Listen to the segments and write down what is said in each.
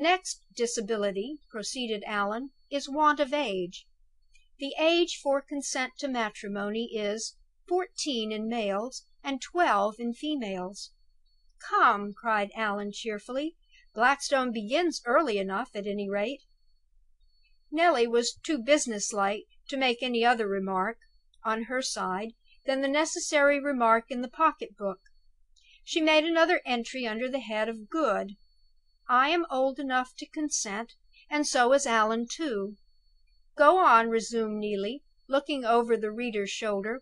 "Next disability," proceeded Allan, "is want of age. The age for consent to matrimony is 14 in males and 12 in females." "Come!" cried Allan, cheerfully. "Blackstone begins early enough, at any rate." Neelie was too businesslike to make any other remark, on her side, than the necessary remark in the pocket book. She made another entry under the head of "Good." "I am old enough to consent, and so is Allan too." "Go on," resumed Neelie, looking over the reader's shoulder.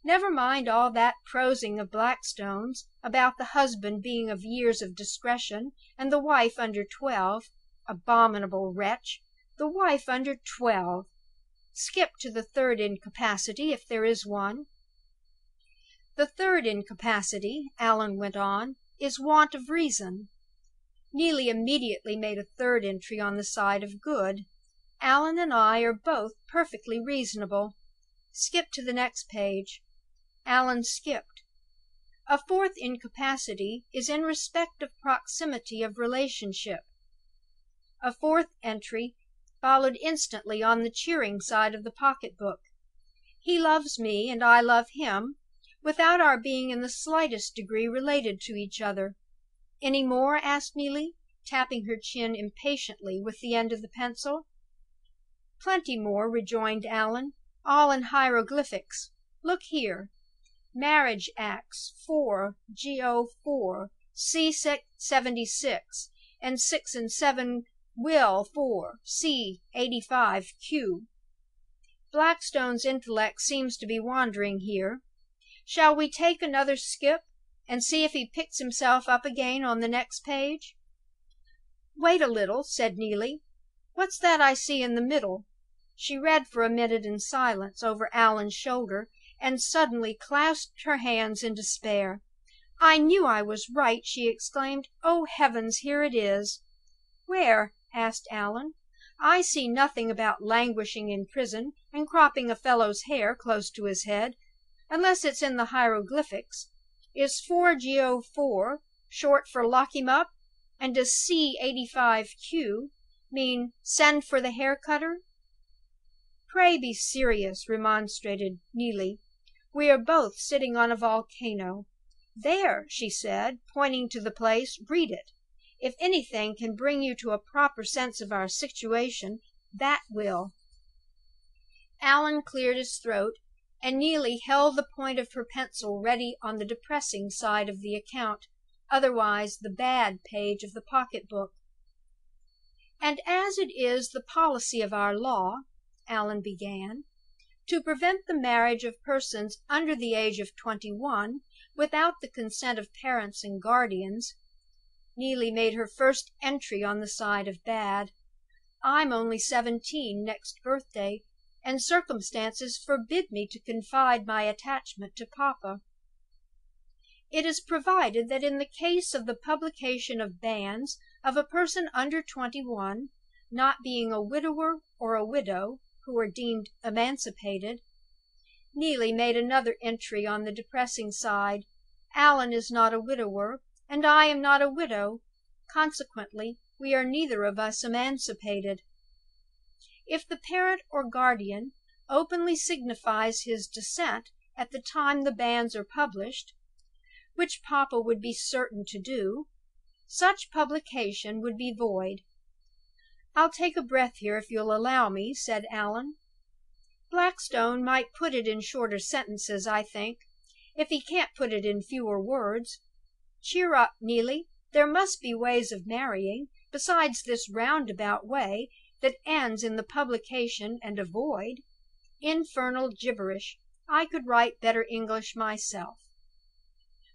"Never mind all that prosing of Blackstone's, about the husband being of years of discretion, and the wife under 12. Abominable wretch! The wife under 12! Skip to the third incapacity, if there is one." "The third incapacity," Allan went on, "is want of reason." Neelie immediately made a third entry on the side of "Good." "Allan and I are both perfectly reasonable." Skip to the next page. Allan skipped. "A fourth incapacity is in respect of proximity of relationship." A fourth entry followed instantly on the cheering side of the pocket book. "He loves me, and I love him, without our being in the slightest degree related to each other." "Any more?" asked Neelie, tapping her chin impatiently with the end of the pencil. "Plenty more," rejoined Allan, "all in hieroglyphics. Look here: Marriage Acts 4 Go 4 C 76, and 6 and 7 Will 4 C 85 Q. Blackstone's intellect seems to be wandering here. Shall we take another skip, and see if he picks himself up again on the next page?" "Wait a little," said Neelie. "What's that I see in the middle?" She read for a minute in silence over Allan's shoulder, and suddenly clasped her hands in despair. "I knew I was right!" she exclaimed. "Oh, heavens, here it is!" "Where?" asked Allan. "I see nothing about languishing in prison, and cropping a fellow's hair close to his head, unless it's in the hieroglyphics. Is 4Go4 short for lock him up? And does C85Q mean send for the hair cutter?" "Pray be serious," remonstrated Neelie. "We are both sitting on a volcano. There!" she said, pointing to the place. "Read it. If anything can bring you to a proper sense of our situation, that will." Allan cleared his throat, and Neelie held the point of her pencil ready on the depressing side of the account, otherwise the bad page of the pocket book. "And as it is the policy of our law," Allan began, "to prevent the marriage of persons under the age of 21 without the consent of parents and guardians." Neelie made her first entry on the side of bad. "I'm only 17 next birthday, and circumstances forbid me to confide my attachment to papa. It is provided that in the case of the publication of banns of a person under 21, not being a widower or a widow, who are deemed emancipated." Neelie made another entry on the depressing side. "Allan is not a widower, and I am not a widow. Consequently, we are neither of us emancipated. If the parent or guardian openly signifies his dissent at the time the banns are published, which papa would be certain to do, such publication would be void." "I'll take a breath here, if you'll allow me," said Allan. "Blackstone might put it in shorter sentences, I think, if he can't put it in fewer words. Cheer up, Neelie! There must be ways of marrying, besides this roundabout way that ends in the publication and a void. Infernal gibberish! I could write better English myself."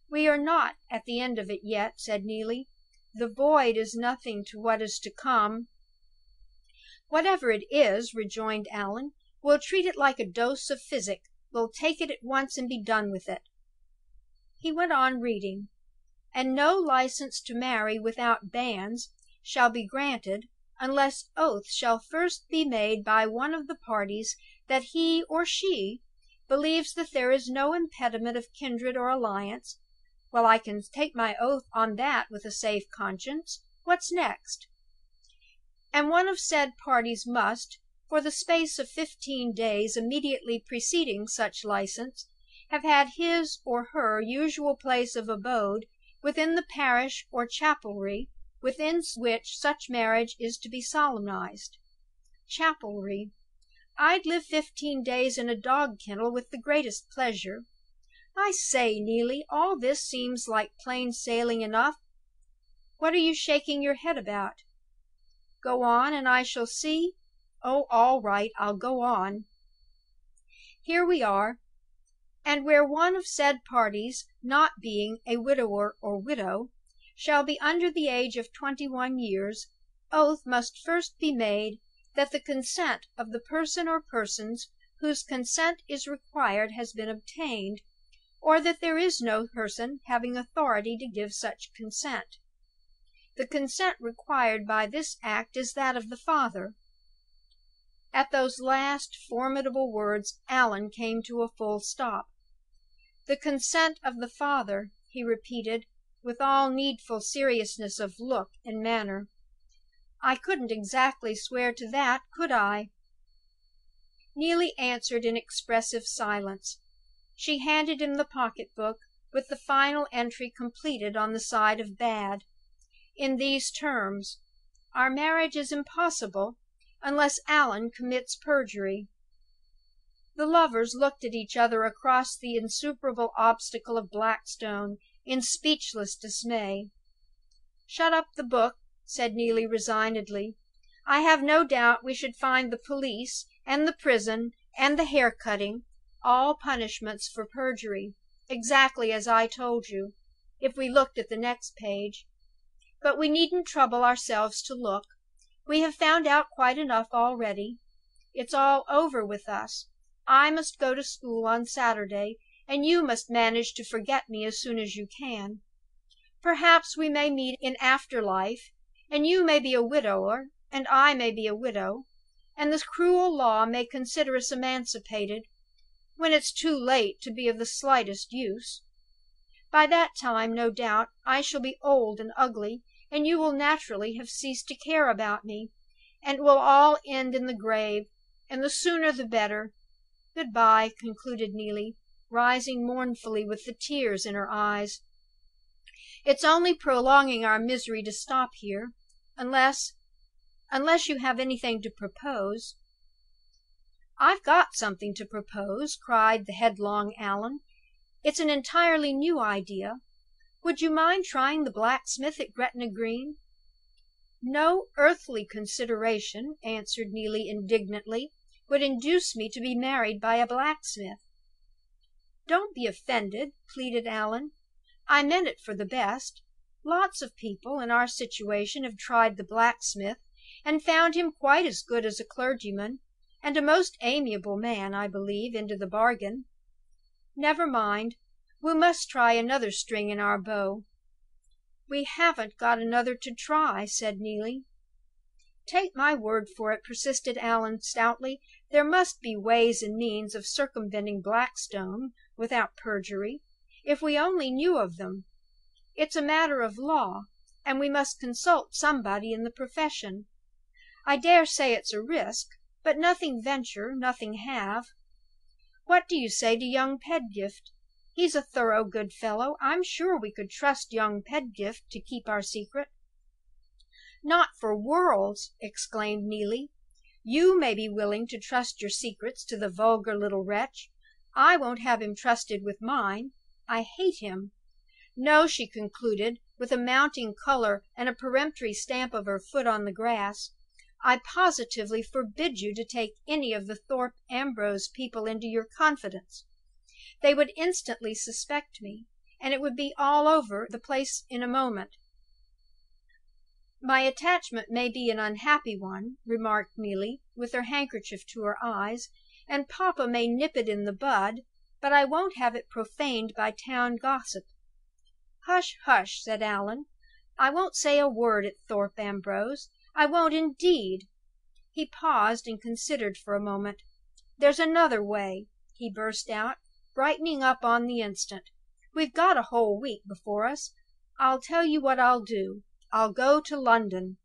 "We are not at the end of it yet," said Neelie. "The void is nothing to what is to come." "Whatever it is," rejoined Allan, "we'll treat it like a dose of physic. We'll take it at once and be done with it." He went on reading. "And no license to marry without banns shall be granted, unless oath shall first be made by one of the parties that he or she believes that there is no impediment of kindred or alliance. Well, I can take my oath on that with a safe conscience. What's next?" and one of said parties must, for the space of 15 days immediately preceding such license, have had his or her usual place of abode within the parish or chapelry within which such marriage is to be solemnized. Chapelry! I'd live 15 days in a dog kennel with the greatest pleasure. I say, Neelie, all this seems like plain sailing enough. What are you shaking your head about? Go on, and I shall see. Oh, all right, I'll go on. Here we are. And where one of said parties, not being a widower or widow, shall be under the age of 21 years, oath must first be made that the consent of the person or persons whose consent is required has been obtained, or that there is no person having authority to give such consent. The consent required by this act is that of the father." At those last formidable words Allan came to a full stop. "The consent of the father," he repeated, with all needful seriousness of look and manner. "I couldn't exactly swear to that, could I?" Neelie answered in expressive silence. She handed him the pocketbook, with the final entry completed on the side of bad, in these terms: "Our marriage is impossible unless Allan commits perjury." The lovers looked at each other across the insuperable obstacle of Blackstone in speechless dismay. "Shut up the book," said Neelie, resignedly. "I have no doubt we should find the police, and the prison, and the hair cutting, all punishments for perjury, exactly as I told you, if we looked at the next page. But we needn't trouble ourselves to look. We have found out quite enough already. It's all over with us. I must go to school on Saturday, and you must manage to forget me as soon as you can. Perhaps we may meet in after life, and you may be a widower, and I may be a widow, and the cruel law may consider us emancipated, when it's too late to be of the slightest use. By that time, no doubt, I shall be old and ugly, and you will naturally have ceased to care about me, and it will all end in the grave, and the sooner the better. Good by," concluded Neelie, rising mournfully with the tears in her eyes. "It's only prolonging our misery to stop here, unless you have anything to propose." "I've got something to propose," cried the headlong Allan. "It's an entirely new idea. Would you mind trying the blacksmith at Gretna Green?" "No earthly consideration," answered Neelie, indignantly, "would induce me to be married by a blacksmith." "Don't be offended," pleaded Allan. "I meant it for the best. Lots of people in our situation have tried the blacksmith, and found him quite as good as a clergyman, and a most amiable man, I believe, into the bargain. Never mind. We must try another string in our bow." "We haven't got another to try," said Neelie. "Take my word for it," persisted Allan, stoutly, "there must be ways and means of circumventing Blackstone without perjury, if we only knew of them. It's a matter of law, and we must consult somebody in the profession. I dare say it's a risk, but nothing venture, nothing have. What do you say to young Pedgift? He's a thorough good fellow. I'm sure we could trust young Pedgift to keep our secret." "Not for worlds!" exclaimed Neelie. "You may be willing to trust your secrets to the vulgar little wretch. I won't have him trusted with mine. I hate him. No," she concluded, with a mounting color and a peremptory stamp of her foot on the grass, "I positively forbid you to take any of the Thorpe Ambrose people into your confidence. They would instantly suspect me, and it would be all over the place in a moment." "My attachment may be an unhappy one," remarked Neelie, with her handkerchief to her eyes, "and papa may nip it in the bud, but I won't have it profaned by town gossip." "Hush, hush!" said Allan. "I won't say a word at Thorpe Ambrose. I won't, indeed." He paused and considered for a moment. "There's another way," he burst out, brightening up on the instant. "We've got a whole week before us. I'll tell you what I'll do. I'll go to London."